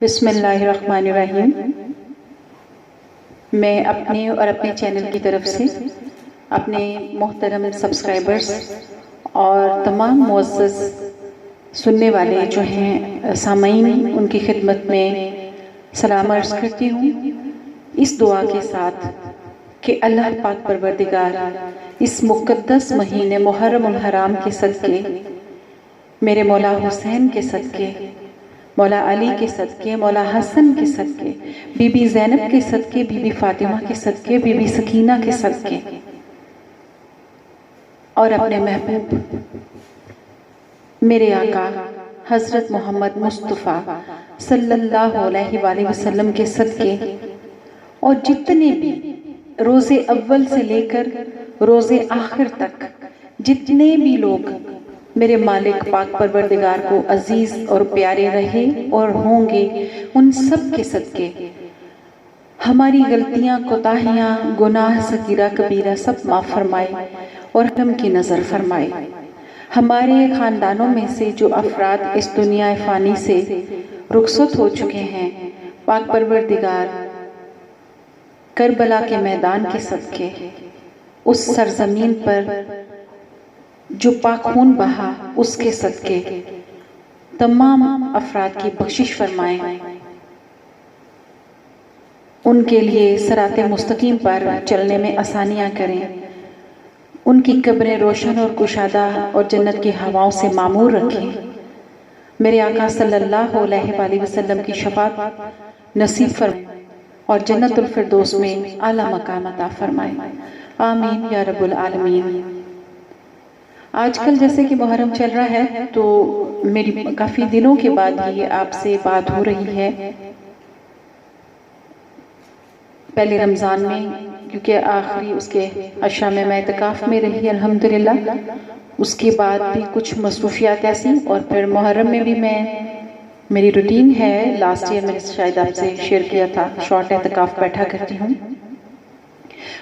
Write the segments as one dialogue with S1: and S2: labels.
S1: بسم اللہ الرحمن الرحیم۔ میں اپنے اور اپنے چینل کی طرف سے اپنے محترم سبسکرائبرز اور تمام معزز سننے والے جو ہیں سامعین، ان کی خدمت میں سلام عرض کرتی ہوں، اس دعا کے ساتھ کہ اللہ پاک پروردگار اس مقدس مہینے محرم الحرام کے صدقے، میرے مولا حسین کے صدقے، مولا علی کے صدقے، مولا حسن کے صدقے، بی بی زینب کے صدقے، بی بی فاطمہ کے صدقے، بی بی سکینہ کے صدقے، اور اپنے محبوب میرے آقا حضرت محمد مصطفیٰ صلی اللہ علیہ وآلہ وسلم کے صدقے، اور جتنے بھی روز اول سے لے کر روز آخر تک جتنے بھی لوگ میرے مالک پاک پروردگار کو عزیز اور پیارے رہے اور ہوں گے، ان سب کے صدقے ہماری غلطیاں، کوتاہیاں، گناہ صغیرہ کبیرہ سب معاف فرمائے اور ہم کی نظر فرمائے۔ ہمارے خاندانوں میں سے جو افراد اس دنیا فانی سے رخصت ہو چکے ہیں، پاک پروردگار کربلا کے میدان کے صدقے، اس سرزمین پر جو پاک خون بہا، اس کے صدقے تمام افراد کی بخشش فرمائیں، ان کے لیے صراط مستقیم پر چلنے میں آسانیاں کریں، ان کی قبریں روشن اور کشادہ اور جنت کی ہواؤں سے معمور رکھیں، میرے آقا صلی اللہ علیہ وآلہ وسلم کی شفاعت نصیب فرمائیں اور جنت الفردوس میں اعلیٰ مقام عطا فرمائیں، آمین یا رب العالمین۔ آج کل جیسے کہ محرم چل رہا ہے تو میری کافی دنوں کے بعد یہ آپ سے بات ہو رہی ہے، پہلے رمضان میں، کیونکہ آخری اس کے عشاء میں اعتکاف میں رہی الحمدللہ، اس کے بعد بھی کچھ مصروفیات ایسی، اور پھر محرم میں بھی میری روٹین ہے، لاسٹ ایئر میں شاید آپ سے شیئر کیا تھا، شارٹ اعتکاف بیٹھا کرتی ہوں،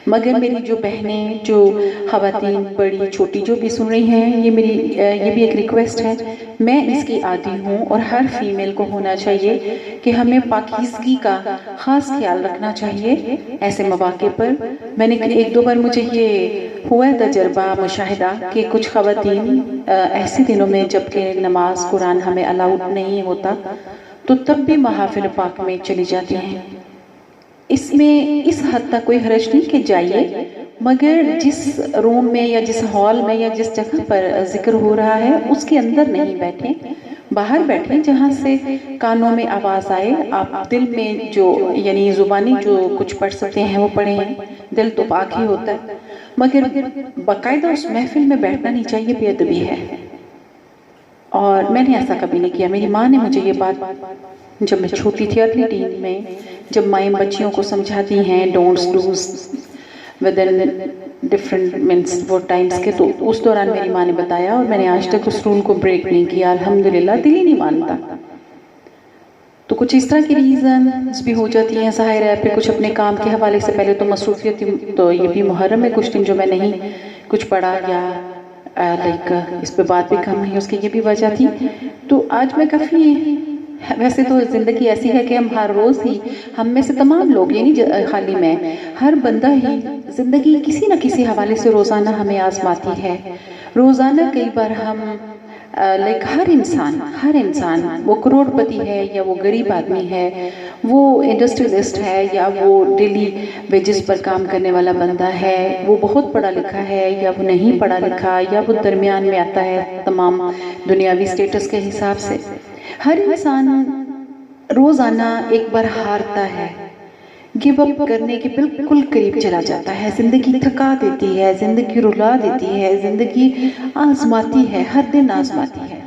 S1: مگر میری جو بہنیں، جو خواتین بڑی چھوٹی جو بھی سن رہی ہیں، یہ بھی ایک ریکویسٹ ہے، میں اس کی عادی ہوں اور ہر فیمیل کو ہونا چاہیے کہ ہمیں پاکیزگی کا خاص خیال رکھنا چاہیے ایسے مواقع پر۔ میں نے ایک دو بار مجھے یہ ہوا ہے تجربہ، مشاہدہ کہ کچھ خواتین ایسے دنوں میں جبکہ نماز قرآن ہمیں الاؤڈ نہیں ہوتا تو تب بھی محافل پاک میں چلی جاتی ہیں۔ اس میں اس حد تک کوئی حرج نہیں کہ جائیے، مگر جس روم میں یا جس ہال میں یا جس جگہ پر ذکر ہو رہا ہے اس کے اندر نہیں بیٹھیں، باہر بیٹھیں جہاں سے کانوں میں آواز آئے، آپ دل میں جو یعنی زبانی جو کچھ پڑھ سکتے ہیں وہ پڑھیں، دل تو پاک ہی ہوتا ہے، مگر باقاعدہ اس محفل میں بیٹھنا نہیں چاہیے، بے ادبی ہے۔ اور میں نے ایسا کبھی نہیں کیا، میری ماں نے مجھے یہ بات جب میں چھوٹی تھی ارلی ٹین میں، جب مائیں بچیوں کو سمجھاتی ہیں ڈونٹس ڈوز ودن ڈفرنٹ مینس وہ ٹائمز کے، تو اس دوران میری ماں نے بتایا اور میں نے آج تک اس رول کو بریک نہیں کیا الحمدللہ، دل ہی نہیں مانتا۔ تو کچھ اس طرح کی ریزنز بھی ہو جاتی ہیں، ظاہر ہے، پھر کچھ اپنے کام کے حوالے سے پہلے تو مصروفیت، تو یہ بھی محرم میں کچھ دن جو میں نہیں کچھ پڑھا یا لائک اس پہ بات بھی کم ہوئی، اس کی یہ بھی وجہ تھی۔ تو آج میں کافی، ویسے تو زندگی ایسی ہے کہ ہم ہر روز ہی، ہم میں سے تمام لوگ، یعنی خالی میں، ہر بندہ ہی زندگی کسی نہ کسی حوالے سے روزانہ ہمیں آزماتی ہے۔ روزانہ کئی بار ہم لائک ہر انسان وہ کروڑ پتی ہے یا وہ غریب آدمی ہے، وہ انڈسٹریلسٹ ہے یا وہ ڈیلی ویجز پر کام کرنے والا بندہ ہے، وہ بہت پڑھا لکھا ہے یا وہ نہیں پڑھا لکھا، یا وہ درمیان میں آتا ہے تمام دنیاوی سٹیٹس کے حساب سے۔ ہر انسان روزانہ ایک بار ہارتا ہے، گیو اپ کرنے کے بالکل قریب چلا جاتا ہے، زندگی تھکا دیتی ہے، زندگی رلا دیتی ہے، زندگی آزماتی ہے، ہر دن آزماتی ہے،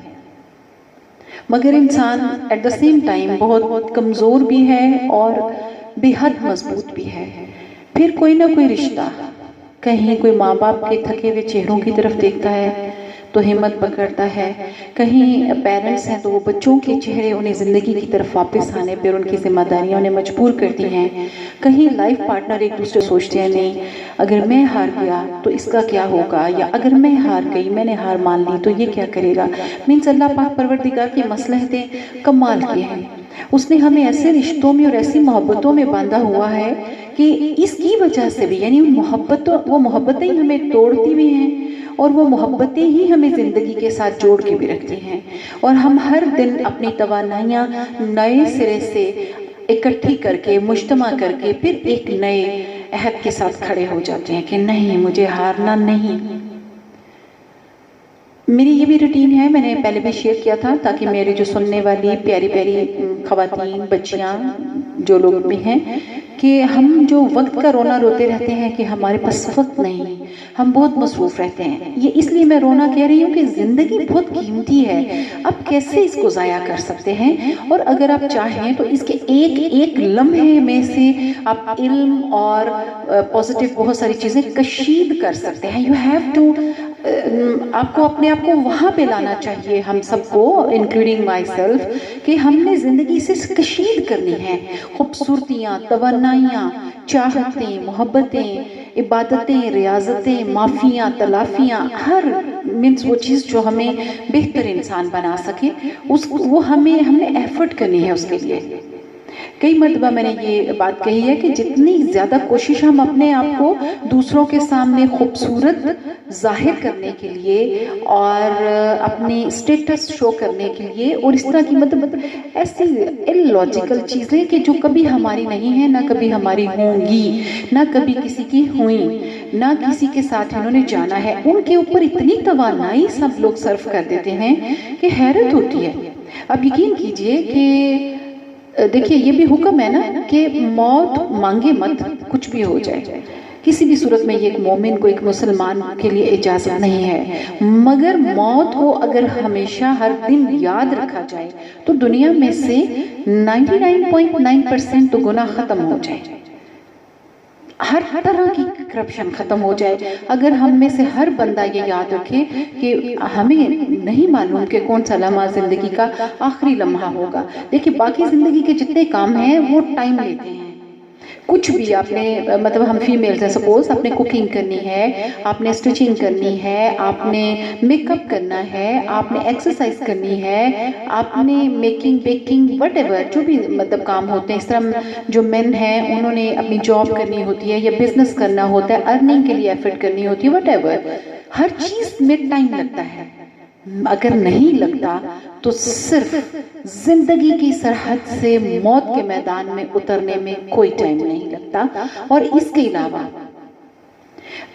S1: مگر انسان ایٹ دا سیم ٹائم بہت کمزور بھی ہے اور بے حد مضبوط بھی ہے۔ پھر کوئی نہ کوئی رشتہ، کہیں کوئی ماں باپ کے تھکے ہوئے چہروں کی طرف دیکھتا ہے تو ہمت پکڑتا ہے، کہیں پیرنٹس ہیں تو وہ بچوں کے چہرے انہیں زندگی کی طرف واپس آنے پر ان کی ذمہ داریاں انہیں مجبور کرتی ہیں، کہیں لائف پارٹنر ایک دوسرے سوچتے ہیں نہیں اگر میں ہار گیا تو اس کا کیا ہوگا، یا اگر میں ہار گئی، میں نے ہار مان لی تو یہ کیا کرے گا۔ مینس اللہ پاک پروردگار کی مصلحتیں کمال کی ہیں، اس نے ہمیں ایسے رشتوں میں اور ایسی محبتوں میں باندھا ہوا ہے کہ اس کی وجہ سے بھی، یعنی وہ محبتیں ہی ہمیں توڑتی بھی ہیں اور وہ محبتیں ہی ہمیں زندگی کے ساتھ جوڑ کے بھی رکھتی ہیں، اور ہم ہر دن اپنی توانائیاں نئے سرے سے اکٹھی کر کے، مجتمع کر کے، پھر ایک نئے عہد کے ساتھ کھڑے ہو جاتے ہیں کہ نہیں، مجھے ہارنا نہیں۔ میری یہ بھی روٹین ہے، میں نے پہلے بھی شیئر کیا تھا تاکہ میرے جو سننے والی پیاری پیاری خواتین، بچیاں، جو لوگ بھی ہیں، کہ ہم جو وقت کا رونا روتے رہتے ہیں کہ ہمارے پاس وقت نہیں، ہم بہت مصروف رہتے ہیں۔ یہ اس لیے میں رونا کہہ رہی ہوں کہ زندگی بہت قیمتی ہے، آپ کیسے اس کو ضائع کر سکتے ہیں؟ اور اگر آپ چاہیں تو اس کے ایک ایک لمحے میں سے آپ علم اور پازیٹیو بہت ساری چیزیں کشید کر سکتے ہیں۔ یو ہیو ٹو، آپ کو اپنے آپ کو وہاں پہ لانا چاہیے، ہم سب کو انکلوڈنگ مائی سیلف، کہ ہم نے زندگی سے کشید کرنی ہے خوبصورتیاں، توانائیاں، چاہتیں، محبتیں، عبادتیں، ریاضتیں، معافیاں، تلافیاں، ہر مینس وہ چیز جو ہمیں بہتر انسان بنا سکے، وہ ہم نے ایفرٹ کرنی ہے اس کے لیے۔ کئی مرتبہ میں نے یہ بات کہی ہے کہ جتنی زیادہ کوشش ہم اپنے آپ کو دوسروں کے سامنے خوبصورت ظاہر کرنے کے لیے اور اپنی سٹیٹس شو کرنے کے لیے، اور اس طرح کی مطلب ایسی illogical چیزیں کہ جو کبھی ہماری نہیں ہیں، نہ کبھی ہماری ہوں گی، نہ کبھی کسی کی ہوئیں، نہ کسی کے ساتھ انہوں نے جانا ہے، ان کے اوپر اتنی توانائی سب لوگ صرف کر دیتے ہیں کہ حیرت ہوتی ہے۔ اب یقین کیجئے کہ دیکھیے یہ بھی حکم ہے نا کہ موت مانگے مت، کچھ بھی ہو جائے، کسی بھی صورت میں یہ ایک مومن کو، ایک مسلمان کے لیے اجازت نہیں ہے، مگر موت کو اگر ہمیشہ ہر دن یاد رکھا جائے تو دنیا میں سے 99.9% تو گناہ ختم ہو جائے، ہر طرح کی کرپشن ختم ہو جائے، اگر ہم میں سے ہر بندہ یہ یاد رکھے کہ ہمیں نہیں معلوم کہ کون سا لمحہ زندگی کا آخری لمحہ ہوگا۔ دیکھیں باقی زندگی کے جتنے کام ہیں وہ ٹائم لیتے ہیں، کچھ بھی آپ نے مطلب ہم فیمیلز ہیں، سپوز آپ نے کوکنگ کرنی ہے، آپ نے سٹیچنگ کرنی ہے، آپ نے میک اپ کرنا ہے، آپ نے ایکسرسائز کرنی ہے، آپ نے میکنگ، بیکنگ، وٹ ایور جو بھی مطلب کام ہوتے ہیں، اس طرح جو مین ہیں انہوں نے اپنی جاب کرنی ہوتی ہے یا بزنس کرنا ہوتا ہے، ارننگ کے لیے ایفرٹ کرنی ہوتی ہے، وٹ ایور، ہر چیز میں ٹائم لگتا ہے۔ اگر نہیں لگتا تو صرف زندگی کی سرحد سے موت کے میدان میں اترنے میں کوئی ٹائم نہیں لگتا۔ اور اس کے علاوہ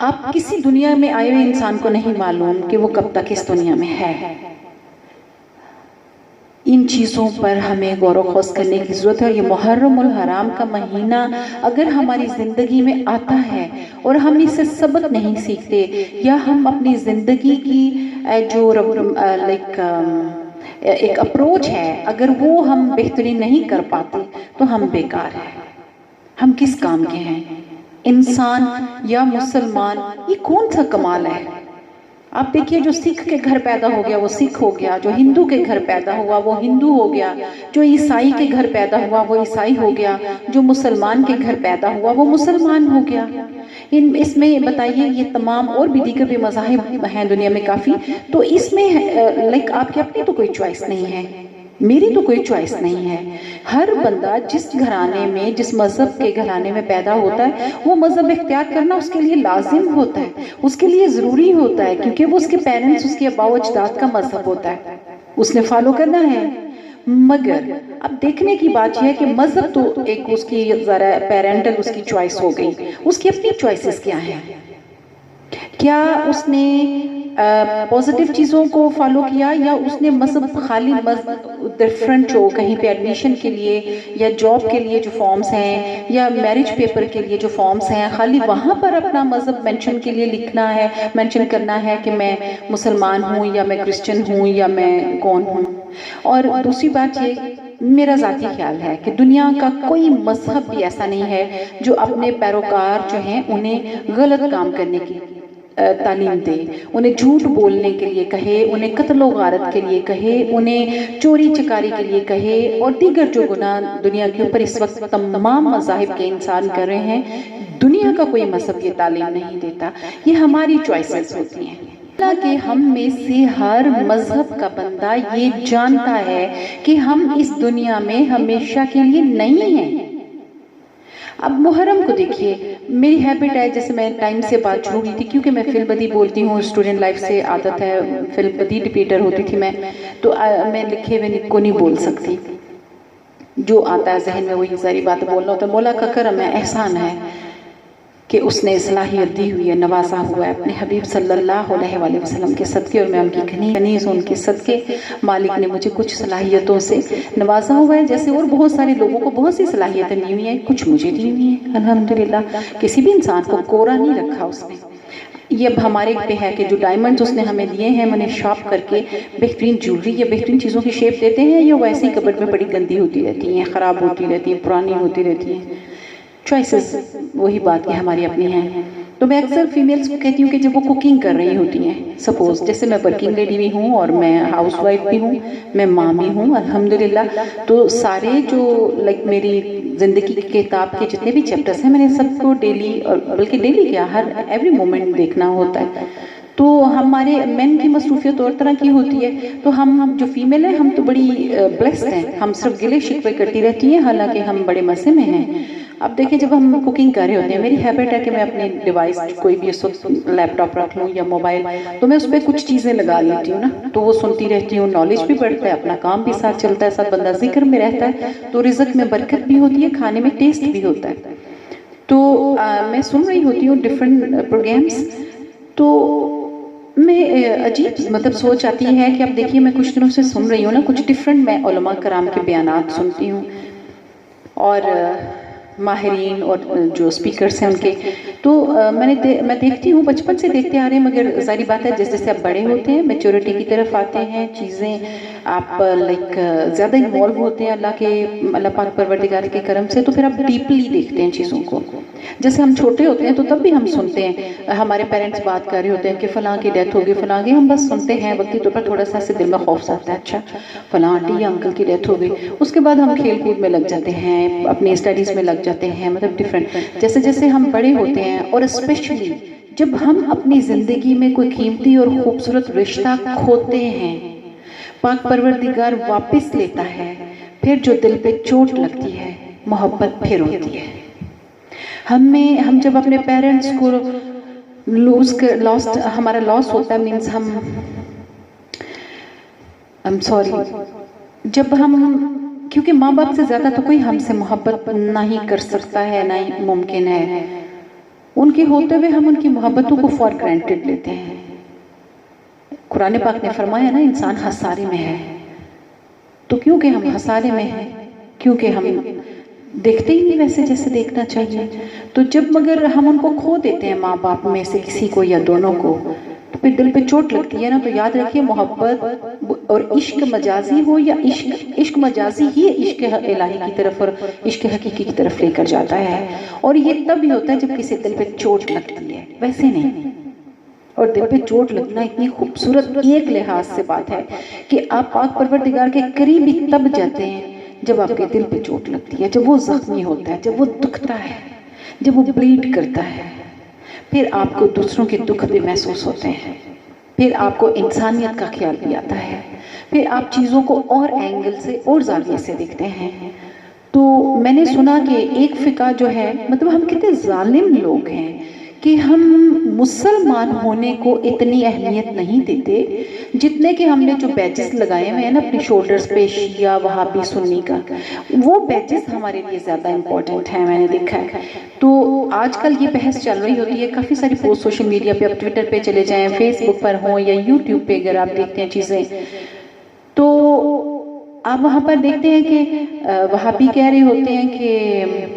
S1: آپ کسی دنیا میں آئے ہوئے انسان کو نہیں معلوم کہ وہ کب تک اس دنیا میں ہے۔ ان چیزوں پر ہمیں غور و خوض کرنے کی ضرورت ہے۔ یہ محرم الحرام کا مہینہ اگر ہماری زندگی میں آتا ہے اور ہم اس سے سبق نہیں سیکھتے، یا ہم اپنی زندگی کی جو ایک اپروچ ہے اگر وہ ہم بہترین نہیں کر پاتے تو ہم بیکار ہیں، ہم کس کام کے ہیں؟ انسان یا مسلمان، یہ کون سا کمال ہے؟ آپ دیکھیے جو سکھ کے گھر پیدا ہو گیا وہ سکھ ہو گیا، جو ہندو کے گھر پیدا ہوا وہ ہندو ہو گیا، جو عیسائی کے گھر پیدا ہوا وہ عیسائی ہو گیا، جو مسلمان کے گھر پیدا ہوا وہ مسلمان ہو گیا۔ اس میں بتائیے یہ تمام اور بھی دیگر بھی مذاہب ہیں دنیا میں کافی، تو اس میں آپ کی اپنی تو کوئی چوائس نہیں ہے، میری تو کوئی چوائس نہیں ہے۔ ہر بندہ جس گھرانے میں، جس مذہب کے گھرانے میں پیدا ہوتا ہے وہ مذہب اختیار کرنا اس کے لیے لازم ہوتا ہے، اس کے لیے ضروری ہوتا ہے، کیونکہ وہ اس کے پیرنٹس، اس کے آباء و اجداد کا مذہب ہوتا ہے، اس نے فالو کرنا ہے۔ مگر اب دیکھنے کی بات یہ ہے کہ مذہب تو ایک اس کی ذرا پیرنٹل اس کی چوائس ہو گئی، اس کی اپنی چوائسز کیا ہیں؟ کیا اس نے پازیٹیو چیزوں کو فالو کیا، یا اس نے مذہب خالی ڈیفرنٹ جو کہیں پہ ایڈمیشن کے لیے یا جاب کے لیے جو فارمز ہیں یا میرج پیپر کے لیے جو فارمز ہیں، خالی وہاں پر اپنا مذہب مینشن کے لیے لکھنا ہے، مینشن کرنا ہے کہ میں مسلمان ہوں یا میں کرسچن ہوں یا میں کون ہوں۔ اور دوسری بات یہ میرا ذاتی خیال ہے کہ دنیا کا کوئی مذہب بھی ایسا نہیں ہے جو اپنے پیروکار جو ہیں انہیں غلط کام کرنے کی تعلیم دے، انہیں جھوٹ بولنے کے لیے کہے، انہیں قتل و غارت کے لیے کہے، انہیں چوری چکاری کے لیے کہے، اور دیگر جو گناہ دنیا کے اوپر اس وقت تمام مذاہب کے انسان کر رہے ہیں، دنیا کا کوئی مذہب یہ تعلیم نہیں دیتا، یہ ہماری چوائسز ہوتی ہیں۔ حالانکہ ہم میں سے ہر مذہب کا بندہ یہ جانتا ہے کہ ہم اس دنیا میں ہمیشہ کے لیے نہیں ہیں۔ اب محرم کو دیکھیے، میری ہیبٹ ہے، جیسے میں ٹائم سے بات چھوڑ گئی تھی کیونکہ میں فی البدی بولتی ہوں، اسٹوڈنٹ لائف سے عادت ہے، فی البدی ڈپیٹر ہوتی تھی میں، تو میں لکھے ہوئے کو نہیں بول سکتی، جو آتا ہے ذہن میں وہی ساری بات بولنا ہوتا ہے۔ مولا کا کرم ہے، احسان ہے کہ اس نے صلاحیت دی ہوئی ہے، نوازا ہوا ہے اپنے حبیب صلی اللہ علیہ وآلہ وسلم کے صدقے، اور میں ان کی کنیز ان کے صدقے، مالک نے مجھے کچھ صلاحیتوں سے نوازا ہوا ہے، جیسے اور بہت سارے لوگوں کو بہت سی صلاحیتیں دی ہوئی ہیں، کچھ مجھے دی ہوئی ہیں الحمدللہ۔ کسی بھی انسان کو کوڑا نہیں رکھا اس نے۔ یہ اب ہمارے پہ ہے کہ جو ڈائمنڈز اس نے ہمیں دیے ہیں، ہم انہیں شارپ کر کے بہترین جیولری یا بہترین چیزوں کی شیپ دیتے ہیں، یا ویسے ہی کبڈ میں بڑی گندی ہوتی رہتی ہیں، خراب ہوتی رہتی ہیں، پرانی ہوتی رہتی ہیں۔ چوائسز وہی بات کہ ہماری اپنی ہیں۔ تو میں اکثر فیمیلز کو کہتی ہوں کہ جب وہ کوکنگ کر رہی ہوتی ہیں، سپوز جیسے میں ورکنگ لیڈی بھی ہوں اور میں ہاؤس وائف بھی ہوں، میں ماں بھی ہوں الحمدللہ، تو سارے جو میری زندگی کی کتاب کے جتنے بھی چیپٹرز ہیں، میں نے سب کو ڈیلی، اور بلکہ ڈیلی کیا، ہر ایوری مومنٹ دیکھنا ہوتا ہے۔ تو ہمارے مین کی مصروفیت اور طرح کی ہوتی ہے، تو ہم جو فیمیل ہیں، ہم تو بڑی بلیسڈ ہیں، ہم صرف گلے شکوے کرتی رہتی ہیں، حالانکہ ہم بڑے مزے میں ہیں۔ اب دیکھیں، جب ہم کوکنگ کر رہے ہوتے ہیں، میری ہیبٹ ہے کہ میں اپنے ڈیوائس کوئی بھی اس وقت لیپ ٹاپ رکھ لوں یا موبائل، تو میں اس پہ کچھ چیزیں لگا لیتی ہوں نا، تو وہ سنتی رہتی ہوں، نالج بھی بڑھتا ہے، اپنا کام بھی ساتھ چلتا ہے، ساتھ بندہ ذکر میں رہتا ہے، تو رزق میں برکت بھی ہوتی ہے، کھانے میں ٹیسٹ بھی ہوتا ہے۔ تو میں سن رہی ہوتی ہوں ڈیفرنٹ پروگرامز، تو میں عجیب مطلب سوچ آتی ہے کہ اب دیکھیے، میں کچھ دنوں سے سن رہی ہوں نا، کچھ ڈیفرنٹ میں علماء کرام کے بیانات سنتی ہوں، اور ماہرین اور جو سپیکرز ہیں ان کے، تو میں دیکھتی ہوں، بچپن سے دیکھتے آ رہے ہیں، مگر ظاہری بات ہے جیسے جیسے آپ بڑے ہوتے ہیں، میچورٹی کی طرف آتے ہیں، چیزیں آپ زیادہ انوالو ہوتے ہیں اللہ پاک پروردگار کے کرم سے، تو پھر آپ ڈیپلی دیکھتے ہیں چیزوں کو۔ جیسے ہم چھوٹے ہوتے ہیں تو تب بھی ہم سنتے ہیں، ہمارے پیرنٹس بات کر رہے ہوتے ہیں کہ فلاں کی ڈیتھ ہوگی، فلاں کی، ہم بس سنتے ہیں، وقتی طور پر تھوڑا سا دل میں خوف آتا ہے، اچھا فلاں آنٹی یا انکل کی ڈیتھ ہو گئی، اس کے بعد ہم کھیل کود میں لگ جاتے ہیں، اپنی اسٹڈیز میں لگ جاتے ہیں، مطلب ڈیفرنٹ جیسے جیسے ہم بڑے ہوتے ہیں، اور اسپیشلی جب ہم اپنی زندگی میں کوئی قیمتی اور خوبصورت رشتہ کھوتے ہیں، پاک پروردگار واپس لیتا ہے، پھر جو دل پہ چوٹ لگتی ہے، محبت پھر ہوتی ہے۔ ہم جب اپنے پیرنٹس کو ہمارا لاس ہوتا ہے، مینز جب کیونکہ ماں باپ سے زیادہ تو کوئی ہم سے محبت نہیں کر سکتا ہے، نہ ہی ممکن ہے، ان کے ہوتے ہوئے ہم ان کی محبتوں کو فار گرانٹڈ لیتے ہیں۔ قرآن پاک نے فرمایا نا، انسان خسارے میں ہے، تو کیونکہ ہم خسارے میں ہیں، کیونکہ ہم دیکھتے ہی نہیں ویسے جیسے دیکھنا چاہیے، تو جب مگر ہم ان کو کھو دیتے ہیں، ماں باپ میں سے کسی کو یا دونوں کو، تو پھر دل پہ چوٹ لگتی ہے نا، تو یاد رکھیے، محبت اور عشق مجازی ہو یا عشق مجازی ہی عشق الہی کی طرف اور عشق حقیقی کی طرف لے کر جاتا ہے، اور یہ تب ہی ہوتا ہے جب کسی دل پہ چوٹ لگتی ہے، ویسے نہیں۔ اور دل پہ چوٹ لگنا اتنی خوبصورت ایک لحاظ سے بات ہے کہ آپ پاک پروردگار کے قریب ہی تب جاتے ہیں جب آپ کے دل پہ چوٹ لگتی ہے، جب وہ زخمی ہوتا ہے، جب وہ دکھتا ہے، جب وہ بلیڈ کرتا ہے، پھر آپ کو دوسروں کے دکھ بھی محسوس ہوتے ہیں، پھر آپ کو انسانیت کا خیال بھی آتا ہے، پھر آپ چیزوں کو اور اینگل سے اور زاویے سے دیکھتے ہیں۔ تو میں نے سنا کہ ایک فقہ جو ہے، مطلب ہم کتنے ظالم لوگ ہیں کہ ہم مسلمان ہونے کو اتنی اہمیت نہیں دیتے جتنے کہ ہم نے جو بیجز لگائے ہوئے ہیں نا اپنے شولڈرز پہ، شیعہ وہابی سنی کا، وہ بیجز ہمارے لیے زیادہ امپورٹنٹ ہیں، میں نے دیکھا ہے۔ تو آج کل یہ بحث چل رہی ہوتی ہے، کافی ساری پوسٹ سوشل میڈیا پہ، اب ٹویٹر پہ چلے جائیں، فیس بک پر ہوں یا یوٹیوب پہ اگر آپ دیکھتے ہیں چیزیں، تو آپ وہاں پر دیکھتے ہیں کہ وہابی کہہ رہے ہوتے ہیں کہ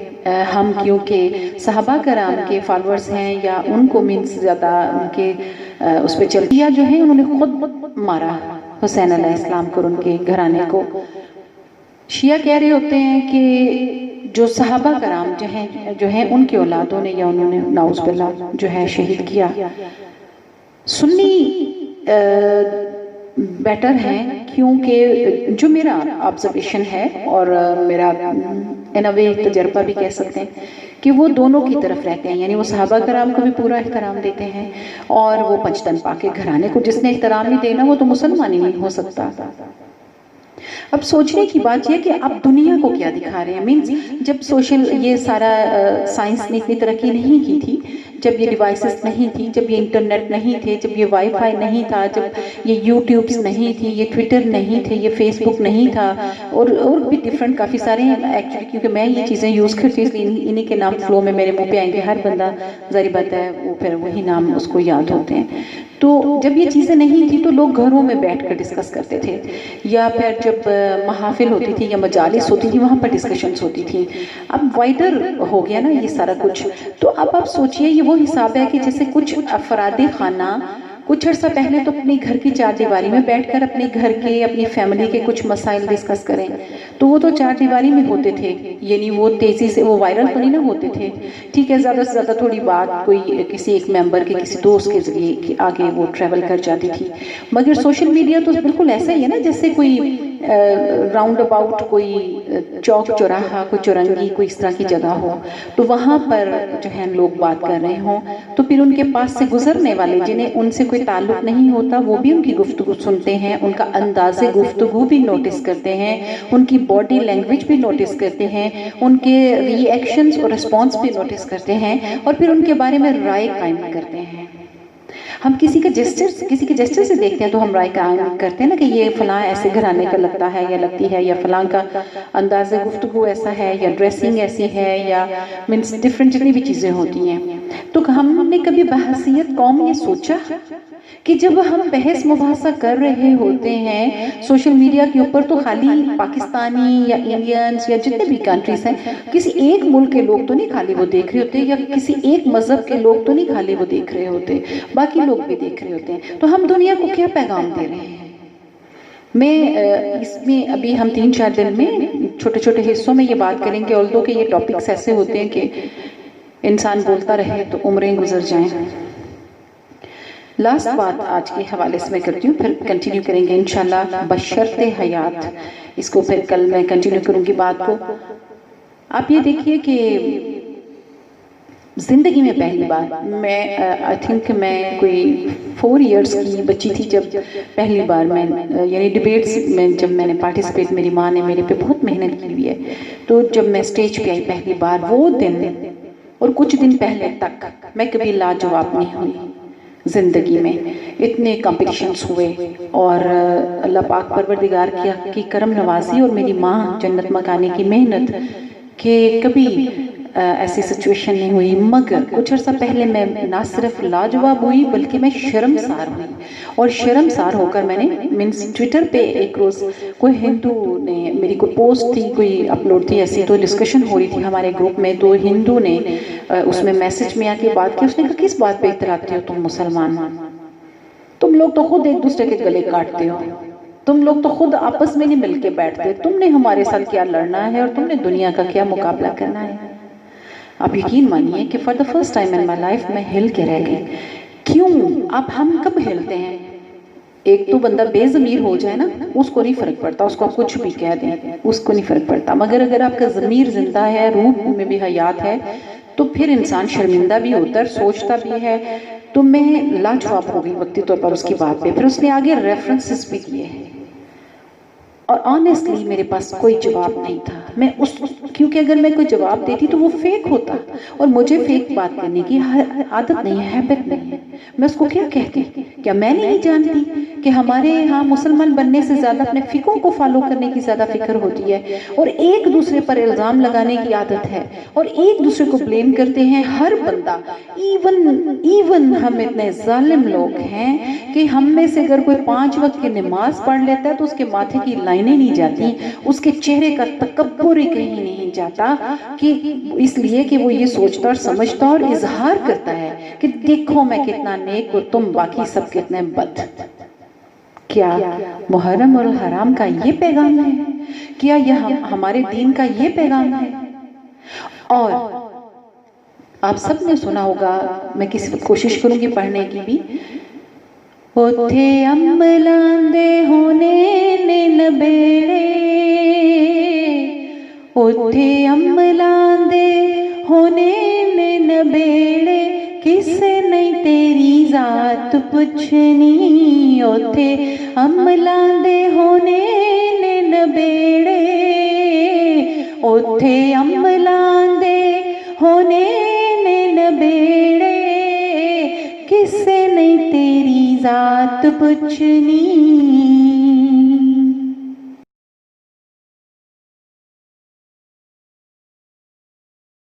S1: ہم کیونکہ صحابہ کرام کے فالورز ہیں، یا ان کو مینس زیادہ ان کے اس پہ چلتی، یا جو ہے انہوں نے خود مارا حسین علیہ السلام کو، ان کے گھرانے کو۔ شیعہ کہہ رہے ہوتے ہیں کہ جو صحابہ کرام جو ہیں ان کے اولادوں نے یا انہوں نے نعوذ باللہ جو ہے شہید کیا۔ سنی بیٹر ہیں، کیونکہ جو میرا آبزرویشن ہے اور میرا ان اے وے تجربہ بھی کہہ سکتے ہیں کہ وہ دونوں کی طرف رہتے ہیں، یعنی وہ صحابہ کرام کو بھی پورا احترام دیتے ہیں، اور وہ پنجتن پاک کے گھرانے کو جس نے احترام نہیں دینا وہ تو مسلمان ہی نہیں ہو سکتا۔ اب سوچنے کی بات یہ کہ اب دنیا کو کیا دکھا رہے ہیں، مینز جب سوشل یہ سارا سائنس نے اتنی ترقی نہیں کی تھی، جب یہ ڈیوائسز نہیں تھی، جب یہ انٹرنیٹ نہیں تھے، جب یہ وائی فائی نہیں تھا، جب یہ یوٹیوبز نہیں تھی، یہ ٹویٹر نہیں تھے، یہ فیس بک نہیں تھا، اور بھی ڈیفرنٹ کافی سارے ہیں ایکچولی، کیونکہ میں یہ چیزیں یوز کرتی ہوں، انہی کے نام فلو میں میرے منہ پہ آئیں گے، ہر بندہ ظاہر بات ہے وہ پھر وہی نام اس کو یاد ہوتے ہیں۔ تو جب یہ چیزیں نہیں تھی تو لوگ گھروں میں بیٹھ کر ڈسکس کرتے تھے، یا پھر جب محافل ہوتی تھی یا مجالس ہوتی تھی وہاں پر ڈسکشنز ہوتی تھی۔ اب وائڈر ہو گیا نا یہ سارا کچھ، تو اب آپ سوچئے یہ وہ حساب ہے کہ جیسے کچھ افراد خانہ کچھ عرصہ پہلے تو اپنی گھر کی چار دیواری میں بیٹھ کر اپنے گھر کے اپنی فیملی کے کچھ مسائل ڈسکس کریں، تو وہ تو چار دیواری میں ہوتے تھے، یعنی وہ تیزی سے وہ وائرل تو نہیں نہ ہوتے تھے، ٹھیک ہے، زیادہ سے زیادہ تھوڑی بات کوئی کسی ایک ممبر کے کسی دوست کے ذریعے آگے وہ ٹریول کر جاتی تھی، مگر سوشل میڈیا تو بالکل ایسا ہی ہے نا جیسے کوئی راؤنڈ اباؤٹ کوئی چوک چوراہا کوئی چورنگی کوئی اس طرح کی جگہ ہو، تو وہاں پر جو ہے لوگ بات کر رہے ہوں، تو پھر ان کے پاس سے گزرنے والے جنہیں ان سے کوئی تعلق نہیں ہوتا وہ بھی ان کی گفتگو سنتے ہیں، ان کا انداز گفتگو بھی نوٹس کرتے ہیں، ان کی باڈی لینگویج بھی نوٹس کرتے ہیں، ان کے ری ایکشنز اور رسپانس بھی نوٹس کرتے ہیں، اور پھر ان کے بارے میں رائے قائم کرتے ہیں۔ ہم کسی کے جسچر سے دیکھتے ہیں تو ہم رائے قائم کرتے ہیں نا کہ یہ فلاں ایسے گھرانے کا لگتا ہے یا لگتی ہے، یا فلاں کا انداز گفتگو ایسا ہے، یا ڈریسنگ ایسی ہے، یا مینس ڈیفرنٹ جتنی بھی چیزیں ہوتی ہیں۔ تو ہم نے کبھی بحثیت قوم یہ سوچا کہ جب ہم بحث مباحثہ کر رہے ہوتے ہیں سوشل میڈیا کے اوپر تو خالی پاکستانی یا انڈینز یا جتنے بھی کنٹریز ہیں، کسی ایک ملک کے لوگ تو نہیں خالی وہ دیکھ رہے ہوتے، یا کسی ایک مذہب کے لوگ تو نہیں خالی وہ دیکھ رہے ہوتے، باقی لوگ بھی دیکھ رہے ہوتے ہیں، تو ہم دنیا کو کیا پیغام دے رہے ہیں؟ میں اس میں ابھی ہم 3-4 دن میں چھوٹے چھوٹے حصوں میں یہ بات کریں گے، although کہ یہ ٹاپکس ایسے ہوتے ہیں کہ انسان بولتا رہے تو عمریں گزر جائیں۔ لاسٹ بات آج کے حوالے سے میں کرتی ہوں، پھر کنٹینیو کریں گے انشاءاللہ بشرط حیات، اس کو پھر کل میں کنٹینیو کروں گی بات کو۔ آپ یہ دیکھیے کہ زندگی میں پہلی بار میں آئی تھنک میں کوئی 4 ایئرس کی بچی تھی جب پہلی بار میں یعنی ڈیبیٹس میں جب میں نے پارٹیسپیٹ، میری ماں نے میرے پہ بہت محنت کی ہوئی ہے، تو جب میں سٹیج پہ آئی پہلی بار وہ دن اور کچھ دن پہلے تک میں کبھی لاجواب نہیں ہوئی زندگی میں، اتنے کمپٹیشنز ہوئے، اور اللہ پاک پروردگار کی کرم نوازی اور میری ماں جنت مکانے کی محنت کہ کبھی ایسی سچویشن نہیں ہوئی، مگر کچھ عرصہ پہلے میں نہ صرف لاجواب ہوئی بلکہ میں شرمسار ہوئی، اور شرمسار ہو کر میں نے مینس ٹویٹر پہ ایک روز کوئی ہندو نے میری کوئی پوسٹ تھی، کوئی اپلوڈ تھی ایسی، تو ڈسکشن ہو رہی تھی ہمارے گروپ میں، تو ہندو نے اس میں میسج میں آ کے بات کی، اس نے کہا کس بات پہ اتراتے ہو تم مسلمان، تم لوگ تو خود ایک دوسرے کے گلے کاٹتے ہو، تم لوگ تو خود آپس میں نہیں مل کے بیٹھتے، تم نے ہمارے ساتھ کیا لڑنا ہے اور تم نے دنیا کا کیا مقابلہ کرنا ہے۔ آپ یقین مانیے کہ for the first time in my life میں ہل کے رہ گئی۔ کیوں؟ اب ہم کب ہلتے ہیں؟ ایک تو بندہ بے ضمیر ہو جائے نا، اس کو نہیں فرق پڑتا، اس کو آپ کچھ بھی کہہ دیں اس کو نہیں فرق پڑتا، مگر اگر آپ کا ضمیر زندہ ہے، روح میں بھی حیات ہے، تو پھر انسان شرمندہ بھی ہوتا ہے، سوچتا بھی ہے۔ تو میں لاجواب ہو گئی وقتی طور پر اس کی بات پہ، پھر اس نے آگے ریفرنسز بھی دیے، اور آنیسٹلی میرے پاس کوئی جواب نہیں تھا، میں کیونکہ اگر میں کوئی جواب دیتی تو وہ فیک ہوتا، اور مجھے فیک بات کرنے کی عادت نہیں ہے، ہیبٹ نہیں ہے، میں اس کو کیا کہتی؟ کیا میں نہیں جانتی کہ ہمارے ہاں مسلمان بننے سے زیادہ اپنے فقہوں کو فالو کرنے کی زیادہ فکر ہوتی ہے، اور ایک دوسرے پر الزام لگانے کی عادت ہے، اور ایک دوسرے کو بلیم کرتے ہیں ہر بندہ، ایون ہم اتنے ظالم لوگ ہیں کہ ہم میں سے اگر کوئی 5 وقت کی نماز پڑھ لیتا ہے تو اس کے ماتھے کی لائنیں نہیں جاتی، اس کے چہرے کا تکبر ہی کہیں نہیں جاتا، کہ اس لیے کہ وہ یہ سوچتا اور سمجھتا اور اظہار کرتا ہے کہ دیکھو میں کتنا نیک اور تم باقی سب کتنے بد۔ کیا محرم اور حرام کا یہ پیغام ہے؟ کیا یہ ہمارے دین کا یہ پیغام ہے؟ اور آپ سب نے سنا ہوگا، میں کسی کوشش کروں گی پڑھنے کی بھی، ਉੱਥੇ ਅੰਬਲਾਂ ਦੇ ਹੋਣੇ ਨੇ ਨਬੇੜੇ, ਉੱਥੇ ਅੰਬਲਾਂ ਦੇ ਹੋਣੇ ਨੇ ਨਬੇੜੇ, ਕਿਸੇ ਨਹੀਂ ਤੇਰੀ ਜ਼ਾਤ ਪੁੱਛਣੀ। ਉੱਥੇ ਅੰਬਲਾਂ ਦੇ ਹੋਣੇ ਨੇ ਨਬੇੜੇ, ਉੱਥੇ ਅੰਬਲਾਂ ਦੇ ਹੋਣੇ ਨੇ ਨਬੇੜੇ, ਕਿਸੇ ਨਹੀਂ ਤੇਰੀ ਜ਼ਾਤ ਪੁੱਛਣੀ।